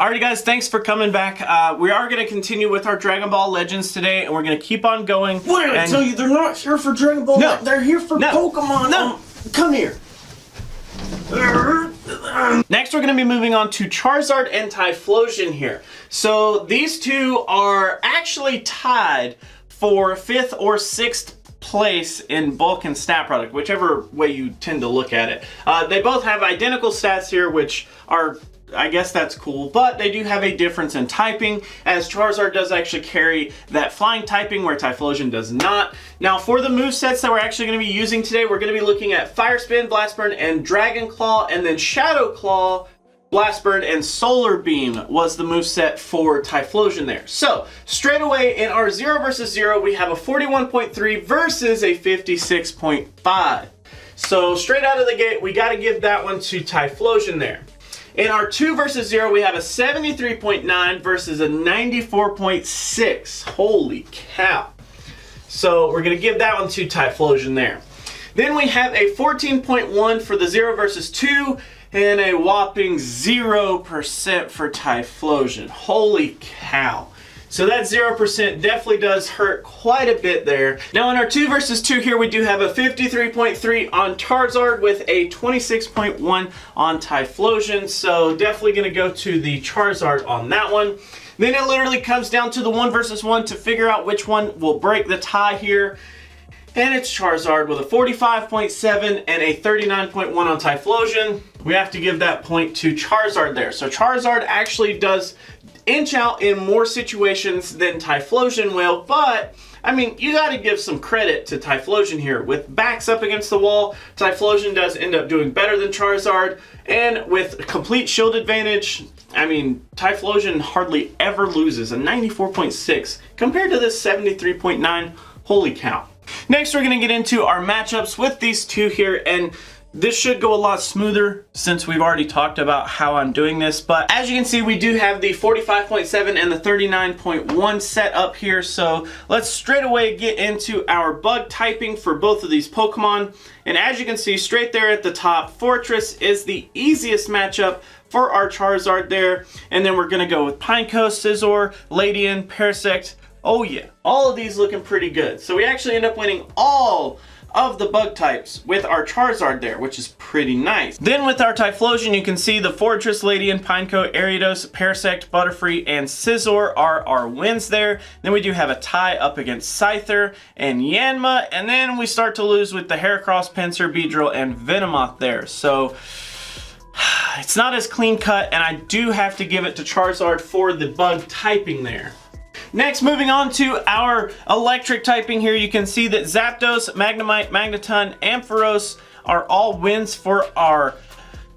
Alrighty guys, thanks for coming back. We are going to continue with our Dragon Ball Legends today, and we're going to keep on going. Wait, I tell you, they're not here for Dragon Ball. No. They're here for Pokemon. No. Come here. Next, we're going to be moving on to Charizard and Typhlosion here. So these two are actually tied for 5th or 6th place in bulk and stat product, whichever way you tend to look at it. They both have identical stats here, which are, I guess that's cool, but they do have a difference in typing, as Charizard does actually carry that flying typing where Typhlosion does not. Now for the movesets that we're actually going to be using today, we're going to be looking at Fire Spin, Blast Burn, and Dragon Claw, and then Shadow Claw, Blast Burn, and Solar Beam was the moveset for Typhlosion there. So straight away in our 0 versus 0, we have a 41.3 versus a 56.5. So straight out of the gate, we got to give that one to Typhlosion there. In our 2 versus 0, we have a 73.9 versus a 94.6. Holy cow. So we're going to give that one to Typhlosion there. Then we have a 14.1 for the 0 versus 2 and a whopping 0% for Typhlosion. Holy cow. So that 0% definitely does hurt quite a bit there. Now in our 2 versus 2 here, we do have a 53.3 on Charizard with a 26.1 on Typhlosion. So definitely going to go to the Charizard on that one. Then it literally comes down to the 1 versus 1 to figure out which one will break the tie here. And it's Charizard with a 45.7 and a 39.1 on Typhlosion. We have to give that point to Charizard there. So Charizard actually does inch out in more situations than Typhlosion will, but I mean, you got to give some credit to Typhlosion here. With backs up against the wall, Typhlosion does end up doing better than Charizard, and with complete shield advantage, I mean, Typhlosion hardly ever loses, a 94.6 compared to this 73.9. Holy cow. Next, we're going to get into our matchups with these two here, and this should go a lot smoother since we've already talked about how I'm doing this. But as you can see, we do have the 45.7 and the 39.1 set up here. So let's straight away get into our bug typing for both of these Pokemon. And as you can see straight there at the top, Fortress is the easiest matchup for our Charizard there. And then we're going to go with Pineco, Scizor, Ladian, Parasect. Oh yeah, all of these looking pretty good. So we actually end up winning all of the bug types with our Charizard there, which is pretty nice. Then with our Typhlosion, you can see the Fortress, Ladian, Pineco, Ariados, Parasect, Butterfree, and Scizor are our wins there. Then we do have a tie up against Scyther and Yanma, and then we start to lose with the Heracross, Pinsir, Beedrill, and Venomoth there. So it's not as clean cut, and I do have to give it to Charizard for the bug typing there. Next, moving on to our electric typing here, you can see that Zapdos, Magnemite, Magneton, Ampharos are all wins for our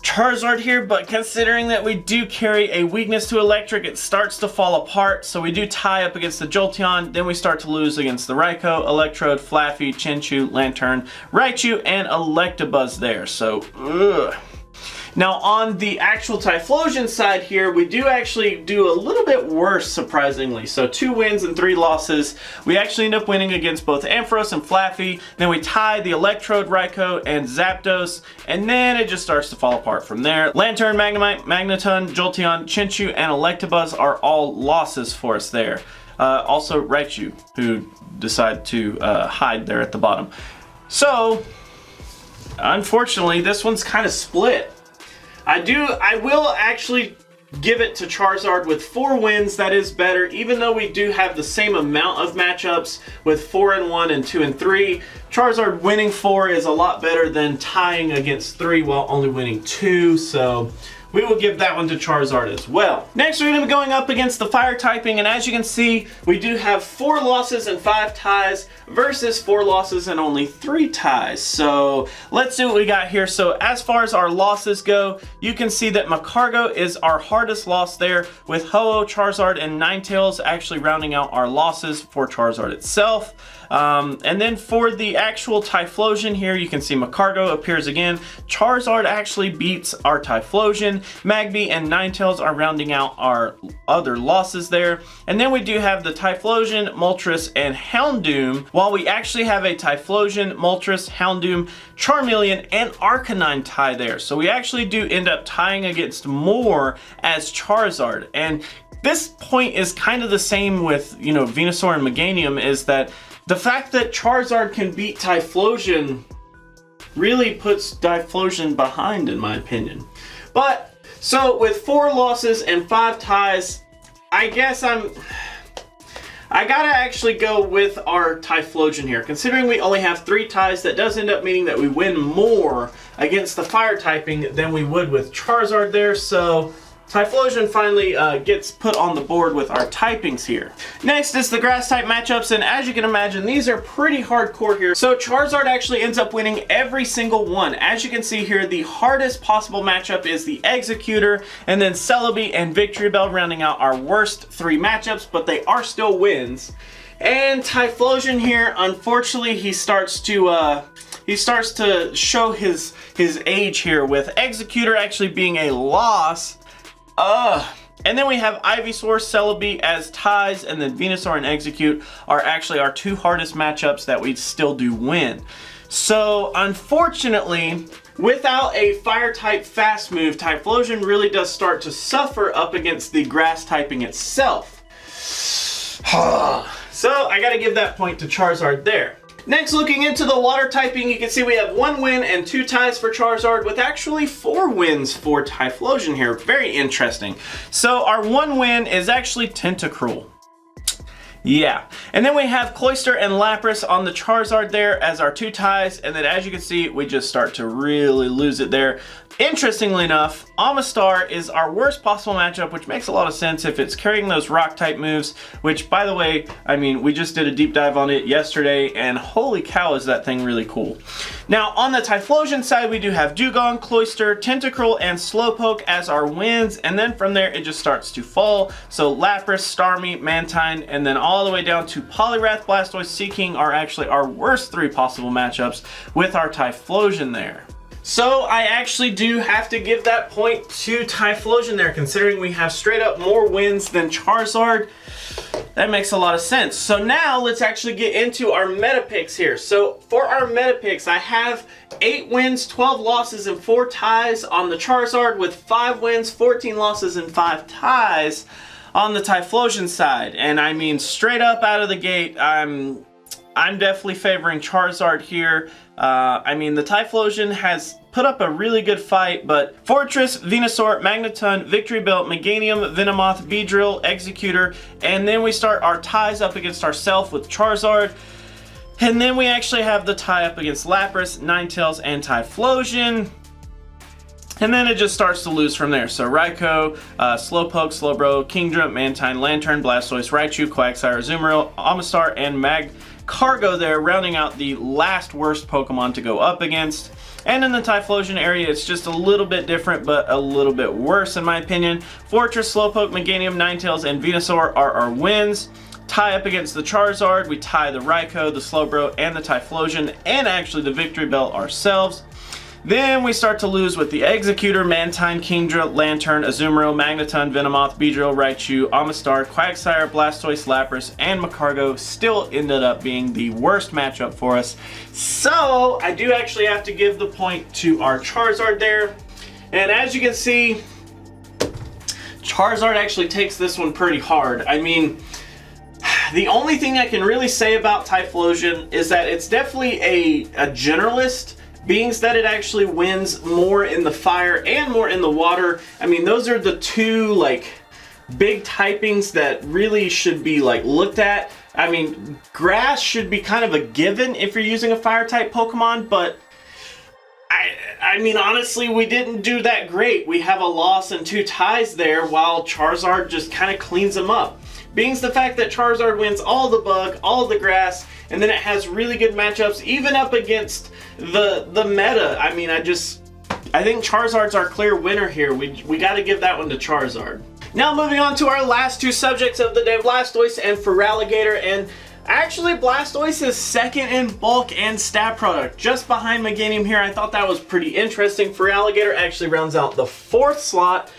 Charizard here, but considering that we do carry a weakness to electric, it starts to fall apart. So we do tie up against the Jolteon, then we start to lose against the Raikou, Electrode, Flaffy, Chinchou, Lantern, Raichu, and Electabuzz there. So, ugh. Now on the actual Typhlosion side here, we do actually do a little bit worse, surprisingly. So 2 wins and 3 losses. We actually end up winning against both Ampharos and Flaffy. Then we tie the Electrode, Raikou, and Zapdos. And then it just starts to fall apart from there. Lantern, Magnemite, Magneton, Jolteon, Chinchou, and Electabuzz are all losses for us there. Also Raichu, who decided to hide there at the bottom. So, unfortunately, this one's kind of split. I will actually give it to Charizard with 4 wins. That is better, even though we do have the same amount of matchups with 4 and 1 and 2 and 3. Charizard winning 4 is a lot better than tying against 3 while only winning 2. So we will give that one to Charizard as well. Next, we're going to be going up against the fire typing, and as you can see, we do have 4 losses and 5 ties versus 4 losses and only 3 ties. So let's see what we got here. So as far as our losses go, you can see that Magcargo is our hardest loss there, with Ho-Oh, Charizard, and Ninetales actually rounding out our losses for Charizard itself. And then for the actual Typhlosion here, you can see Magcargo appears again. Charizard actually beats our Typhlosion, Magby and Ninetales are rounding out our other losses there. And then we do have the Typhlosion, Moltres, and Houndoom, while we actually have a Typhlosion, Moltres, Houndoom, Charmeleon, and Arcanine tie there. So we actually do end up tying against more as Charizard. And this point is kind of the same with, you know, Venusaur and Meganium, is that the fact that Charizard can beat Typhlosion really puts Typhlosion behind, in my opinion. But, so with 4 losses and 5 ties, I guess I gotta actually go with our Typhlosion here. Considering we only have 3 ties, that does end up meaning that we win more against the fire typing than we would with Charizard there, so Typhlosion finally gets put on the board with our typings here. Next is the grass type matchups, and as you can imagine, these are pretty hardcore here. So Charizard actually ends up winning every single one. As you can see here, the hardest possible matchup is the Executor, and then Celebi and Victreebel rounding out our worst 3 matchups, but they are still wins. And Typhlosion here, unfortunately, he starts to show his age here, with Executor actually being a loss. And then we have Ivysaur, Celebi as ties, and then Venusaur and Execute are actually our 2 hardest matchups that we still do win. So unfortunately, without a fire type fast move, Typhlosion really does start to suffer up against the grass typing itself. So I gotta give that point to Charizard there. Next, looking into the water typing, you can see we have 1 win and 2 ties for Charizard, with actually 4 wins for Typhlosion here. Very interesting. So our 1 win is actually Tentacruel. Yeah. And then we have Cloyster and Lapras on the Charizard there as our 2 ties, and then as you can see, we just start to really lose it there. Interestingly enough, Amistar is our worst possible matchup, which makes a lot of sense if it's carrying those rock type moves, which, by the way, I mean, we just did a deep dive on it yesterday, and holy cow is that thing really cool. Now, on the Typhlosion side, we do have Dugong, Cloyster, Tentacruel, and Slowpoke as our wins, and then from there, it just starts to fall. So Lapras, Starmie, Mantine, and then all the way down to Poliwrath, Blastoise, Seaking are actually our worst 3 possible matchups with our Typhlosion there. So I actually do have to give that point to Typhlosion there, considering we have straight up more wins than Charizard. That makes a lot of sense. So now let's actually get into our meta picks here. So for our meta picks, I have 8 wins, 12 losses, and 4 ties on the Charizard, with 5 wins, 14 losses, and 5 ties on the Typhlosion side. And I mean, straight up out of the gate, I'm definitely favoring Charizard here. I mean, the Typhlosion has put up a really good fight, but Fortress, Venusaur, Magneton, Victreebel, Meganium, Venomoth, Beedrill, Executor, and then we start our ties up against ourselves with Charizard. And then we actually have the tie up against Lapras, Ninetales, and Typhlosion. And then it just starts to lose from there. So Raikou, Slowpoke, Slowbro, Kingdra, Mantine, Lantern, Blastoise, Raichu, Quagsire, Azumarill, Amistar, and Magcargo there, rounding out the last worst Pokemon to go up against. And in the Typhlosion area, it's just a little bit different, but a little bit worse in my opinion. Fortress, Slowpoke, Meganium, Ninetales, and Venusaur are our wins. Tie up against the Charizard, we tie the Raikou, the Slowbro, and the Typhlosion, and actually the Victreebel ourselves. Then we start to lose with the Executor, Mantine, Kingdra, Lantern, Azumarill, Magneton, Venomoth, Beedrill, Raichu, Amistar, Quagsire, Blastoise, Lapras, and Magcargo still ended up being the worst matchup for us. So I do actually have to give the point to our Charizard there. And as you can see, Charizard actually takes this one pretty hard. I mean, the only thing I can really say about Typhlosion is that it's definitely a generalist, being that it actually wins more in the fire and more in the water. I mean, those are the 2 like big typings that really should be like looked at. I mean, grass should be kind of a given if you're using a fire type Pokemon, but I mean, honestly, we didn't do that great. We have a loss and 2 ties there, while Charizard just kind of cleans them up. Being the fact that Charizard wins all the bug, all the grass, and then it has really good matchups, even up against the meta. I mean, I think Charizard's our clear winner here. We got to give that one to Charizard. Now moving on to our last 2 subjects of the day, Blastoise and Feraligatr. And Actually, Blastoise is second in bulk and stat product, just behind Meganium here. I thought that was pretty interesting. Feraligatr actually rounds out the 4th slot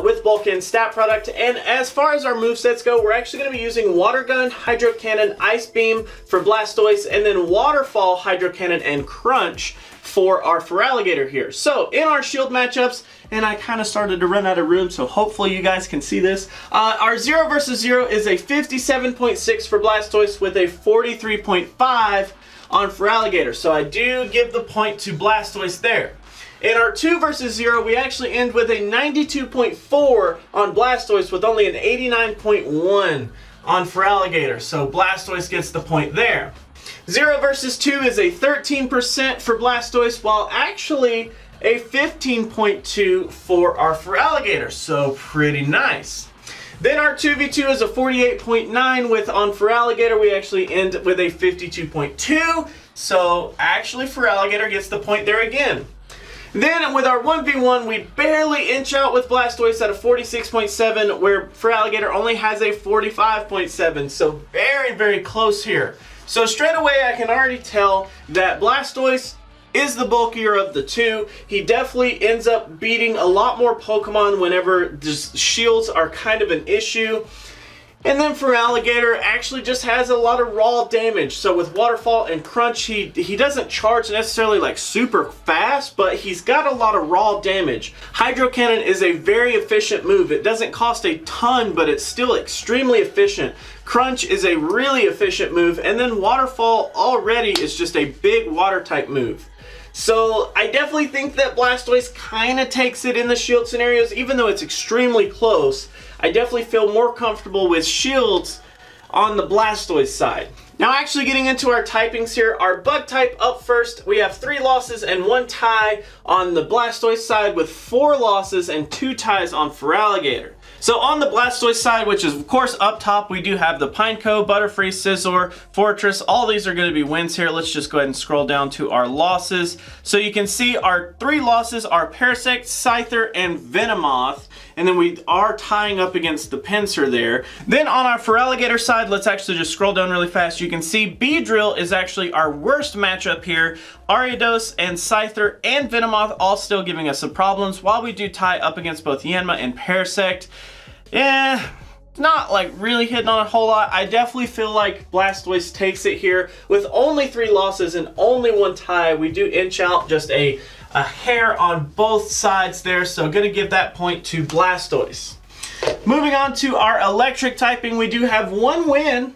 with bulk and stat product. And as far as our movesets go, we're actually going to be using Water Gun, Hydro Cannon, Ice Beam for Blastoise, and then Waterfall, Hydro Cannon, and Crunch for our Feraligatr here. So in our shield matchups, and I kind of started to run out of room, so hopefully you guys can see this. Our 0 versus 0 is a 57.6 for Blastoise with a 43.5 on Feraligatr. So I do give the point to Blastoise there. In our 2 versus 0, we actually end with a 92.4 on Blastoise with only an 89.1 on Feraligatr. So Blastoise gets the point there. 0 versus 2 is a 13% for Blastoise, while actually a 15.2 for our Feraligatr. So pretty nice. Then our 2v2 is a 48.9 with on Feraligatr. We actually end with a 52.2. So actually Feraligatr gets the point there again. Then with our 1v1, we barely inch out with Blastoise at a 46.7, where Feraligatr only has a 45.7. So very, very close here. So straight away, I can already tell that Blastoise is the bulkier of the two. He definitely ends up beating a lot more Pokemon whenever just shields are kind of an issue. And then Feraligatr actually just has a lot of raw damage. So with Waterfall and Crunch, he doesn't charge necessarily like super fast, but he's got a lot of raw damage. Hydro Cannon is a very efficient move. It doesn't cost a ton, but it's still extremely efficient. Crunch is a really efficient move, and then Waterfall already is just a big water type move. So I definitely think that Blastoise kind of takes it in the shield scenarios, even though it's extremely close. I definitely feel more comfortable with shields on the Blastoise side. Now actually getting into our typings here, our bug type up first, we have 3 losses and 1 tie on the Blastoise side with 4 losses and 2 ties on Feraligatr. So on the Blastoise side, which is of course up top, we do have the Pineco, Butterfree, Scizor, Fortress. All these are going to be wins here. Let's just go ahead and scroll down to our losses. So you can see our 3 losses are Parasect, Scyther, and Venomoth. And then we are tying up against the Pinsir there. Then on our Feraligatr side, let's actually just scroll down really fast. You can see Beedrill is actually our worst matchup here. Ariados and Scyther and Venomoth all still giving us some problems, while we do tie up against both Yanma and Parasect. Yeah, not like really hitting on a whole lot. I definitely feel like Blastoise takes it here. With only 3 losses and only 1 tie, we do inch out just a hair on both sides there, so gonna give that point to Blastoise. Moving on to our electric typing, we do have 1 win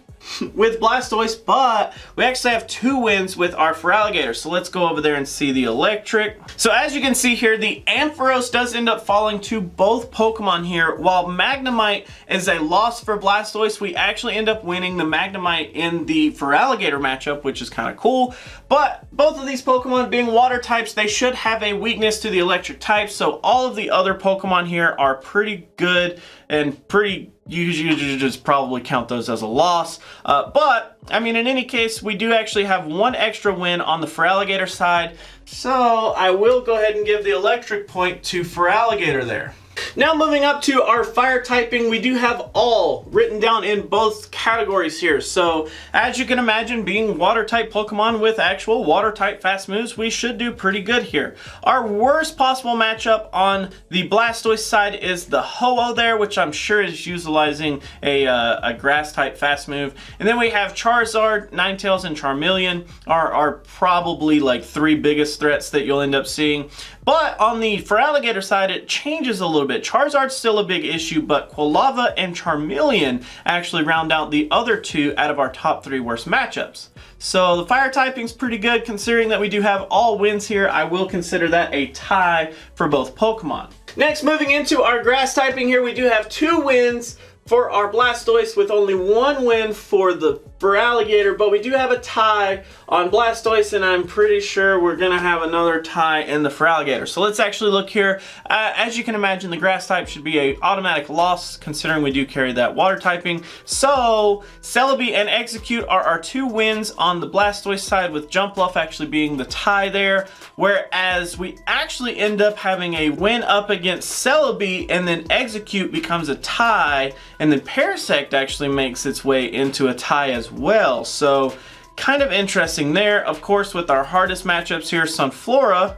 with Blastoise, but we actually have 2 wins with our Feraligatr. So let's go over there and see the electric. So as you can see here, the Ampharos does end up falling to both Pokemon here. While Magnemite is a loss for Blastoise, we actually end up winning the Magnemite in the Feraligatr matchup, which is kind of cool. But both of these Pokemon being water types, they should have a weakness to the electric type. So all of the other Pokemon here are pretty good and pretty, you just probably count those as a loss. But, I mean, in any case, we do actually have 1 extra win on the Feraligatr side. So I will go ahead and give the electric point to Feraligatr there. Now moving up to our fire typing, we do have all written down in both categories here. So as you can imagine, being water type Pokemon with actual water type fast moves, we should do pretty good here. Our worst possible matchup on the Blastoise side is the Ho-Oh there, which I'm sure is utilizing a grass type fast move. And then we have Charizard, Ninetales, and Charmeleon are probably like 3 biggest threats that you'll end up seeing. But on the Feraligatr side, it changes a little bit. Charizard's still a big issue, but Quilava and Charmeleon actually round out the other 2 out of our top 3 worst matchups. So the fire typing's pretty good, considering that we do have all wins here. I will consider that a tie for both Pokemon. Next, moving into our grass typing here, we do have 2 wins for our Blastoise with only 1 win for the Feraligatr, but we do have a tie on Blastoise, and I'm pretty sure we're gonna have another tie in the Feraligatr. So let's actually look here. As you can imagine, the grass type should be an automatic loss, considering we do carry that water typing. So Celebi and Execute are our 2 wins on the Blastoise side, with Jumpluff actually being the tie there, whereas we actually end up having a win up against Celebi, and then Execute becomes a tie, and then Parasect actually makes its way into a tie as well. So kind of interesting there. Of course, with our hardest matchups here, Sunflora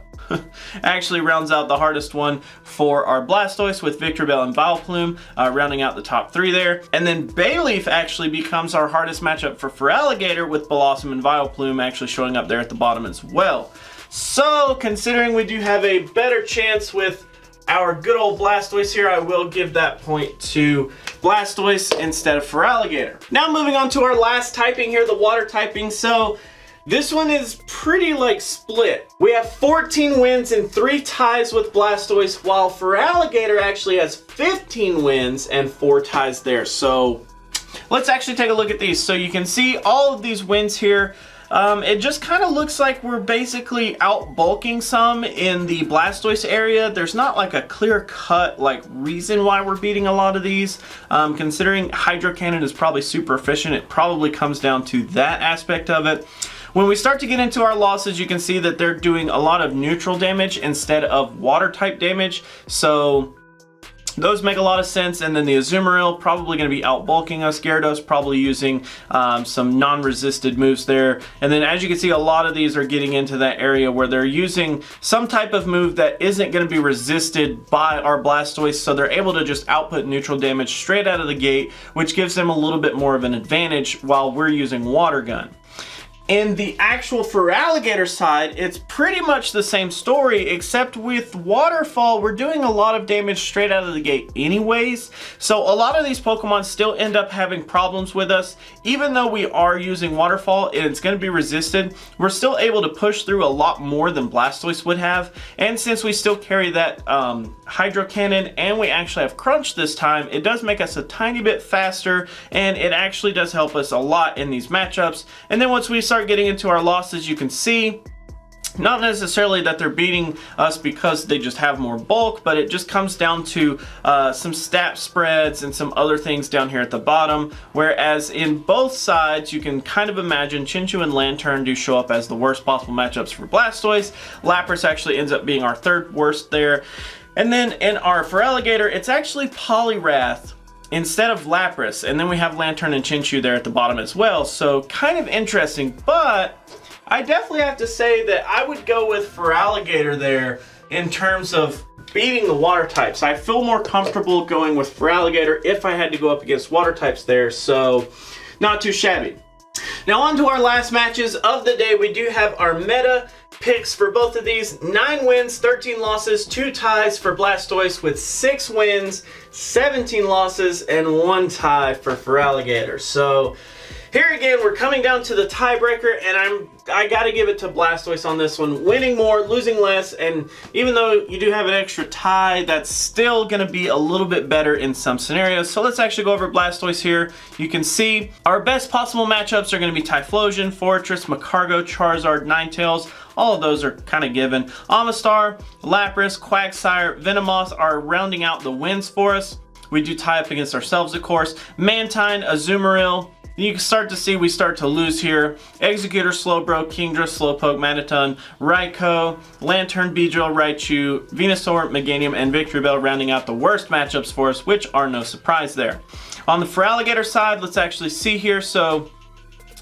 actually rounds out the hardest one for our Blastoise with Victreebel and Vileplume, rounding out the top 3 there. And then Bayleaf actually becomes our hardest matchup for Feraligatr with Blossom and Vileplume actually showing up there at the bottom as well. So considering we do have a better chance with our good old Blastoise here, I will give that point to Blastoise instead of Feraligatr. Now moving on to our last typing here, the water typing. So this one is pretty like split. We have 14 wins and 3 ties with Blastoise, while Feraligatr actually has 15 wins and 4 ties there. So let's actually take a look at these. So you can see all of these wins here. It just kind of looks like we're basically out bulking some in the Blastoise area. There's not like a clear-cut like reason why we're beating a lot of these. Considering Hydro Cannon is probably super efficient, it probably comes down to that aspect of it. When we start to get into our losses, you can see that they're doing a lot of neutral damage instead of water type damage. So those make a lot of sense. And then the Azumarill probably going to be outbulking us. Gyarados probably using some non-resisted moves there. And then as you can see, a lot of these are getting into that area where they're using some type of move that isn't going to be resisted by our Blastoise. So they're able to just output neutral damage straight out of the gate, which gives them a little bit more of an advantage while we're using Water Gun. In the actual Feraligatr side, it's pretty much the same story, except with Waterfall, we're doing a lot of damage straight out of the gate anyways. So a lot of these Pokemon still end up having problems with us. Even though we are using Waterfall and it's going to be resisted, we're still able to push through a lot more than Blastoise would have. And since we still carry that Hydro Cannon and we actually have Crunch this time, it does make us a tiny bit faster, and it actually does help us a lot in these matchups. And then once we start getting into our losses, you can see not necessarily that they're beating us because they just have more bulk, but it just comes down to some stat spreads and some other things down here at the bottom. Whereas in both sides, you can kind of imagine Chinchou and Lantern do show up as the worst possible matchups for Blastoise. Lapras actually ends up being our 3rd worst there. And then in our Feraligatr, it's actually Poliwrath instead of Lapras, and then we have Lantern and Chinchou there at the bottom as well. So kind of interesting, but I definitely have to say that I would go with Feraligatr there in terms of beating the water types. I feel more comfortable going with Feraligatr if I had to go up against water types there, so not too shabby. Now on to our last matches of the day. We do have our meta picks for both of these. 9 wins, 13 losses, 2 ties for Blastoise with 6 wins, 17 losses, and 1 tie for Feraligatr. So here again, we're coming down to the tiebreaker, and I gotta give it to Blastoise on this one. Winning more, losing less, and even though you do have an extra tie, that's still gonna be a little bit better in some scenarios. So let's actually go over Blastoise here. You can see our best possible matchups are gonna be Typhlosion, Fortress, Magcargo, Charizard, Ninetales. All of those are kind of given. Amistar, Lapras, Quagsire, Venomoth are rounding out the wins for us. We do tie up against ourselves, of course. Mantine, Azumarill. You can start to see we start to lose here. Executor, Slowbro, Kingdra, Slowpoke, Mataton, Raikou, Lantern, Beedrill, Raichu, Venusaur, Meganium, and Victreebel rounding out the worst matchups for us, which are no surprise there. On the Feraligatr side, let's actually see here. So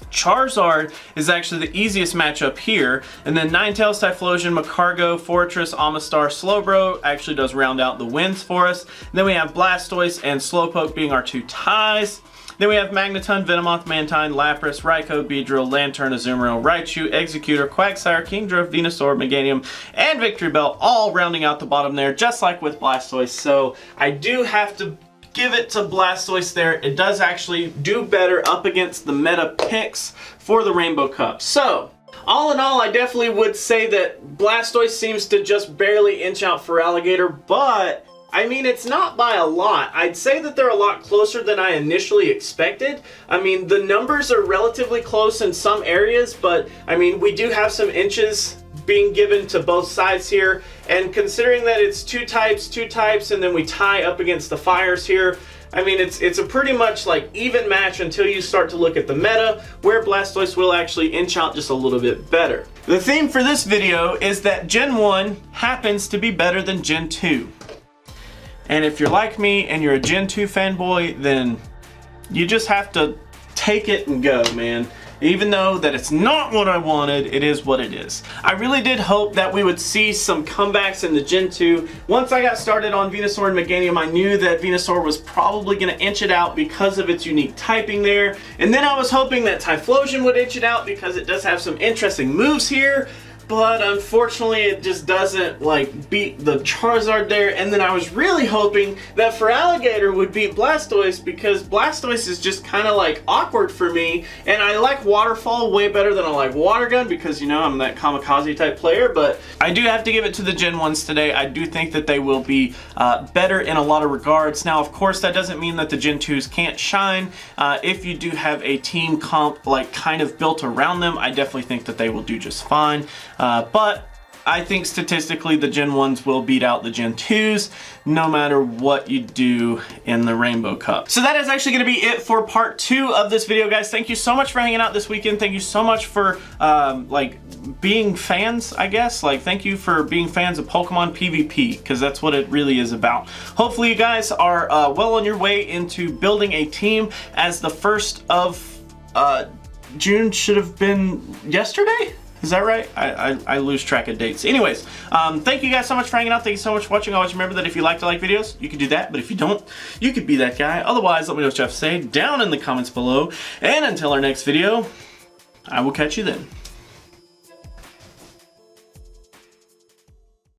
Charizard is actually the easiest matchup here, and then Ninetales, Typhlosion, Magcargo, Fortress, Amistar, Slowbro actually does round out the wins for us. And then we have Blastoise and Slowpoke being our 2 ties. Then we have Magneton, Venomoth, Mantine, Lapras, Raikou, Beedrill, Lantern, Azumarill, Raichu, Executor, Quagsire, Kingdra, Venusaur, Meganium, and Victreebel all rounding out the bottom there, just like with Blastoise. So I do have to give it to Blastoise there. It does actually do better up against the meta picks for the Rainbow Cup. So all in all, I definitely would say that Blastoise seems to just barely inch out Feraligatr, but I mean, it's not by a lot. I'd say that they're a lot closer than I initially expected. I mean, the numbers are relatively close in some areas, but I mean, we do have some inches being given to both sides here. And considering that it's 2 types, and then we tie up against the fires here, I mean, it's a pretty much like even match until you start to look at the meta, where Blastoise will actually inch out just a little bit better. The theme for this video is that Gen 1 happens to be better than Gen 2. And if you're like me and you're a Gen 2 fanboy, then you just have to take it and go, man. Even though that it's not what I wanted, it is what it is. I really did hope that we would see some comebacks in the Gen 2. Once I got started on Venusaur and Meganium, I knew that Venusaur was probably going to inch it out because of its unique typing there. And then I was hoping that Typhlosion would inch it out because it does have some interesting moves here. But unfortunately, it just doesn't like beat the Charizard there. And then I was really hoping that Feraligatr would beat Blastoise because Blastoise is just kind of like awkward for me. And I like Waterfall way better than I like Water Gun because, you know, I'm that kamikaze type player. But I do have to give it to the Gen 1s today. I do think that they will be better in a lot of regards. Now, of course, that doesn't mean that the Gen 2s can't shine. If you do have a team comp like kind of built around them, I definitely think that they will do just fine. But I think statistically the Gen 1s will beat out the Gen 2s no matter what you do in the Rainbow Cup. So that is actually going to be it for part 2 of this video, guys. Thank you so much for hanging out this weekend. Thank you so much for like being fans, I guess. Like, thank you for being fans of Pokemon PvP, because that's what it really is about. Hopefully you guys are well on your way into building a team, as the 1st of June should have been yesterday. Is that right? I lose track of dates. Anyways, thank you guys so much for hanging out. Thank you so much for watching. Always remember that if you like to like videos, you can do that. But if you don't, you could be that guy. Otherwise, let me know what you have to say down in the comments below. And until our next video, I will catch you then.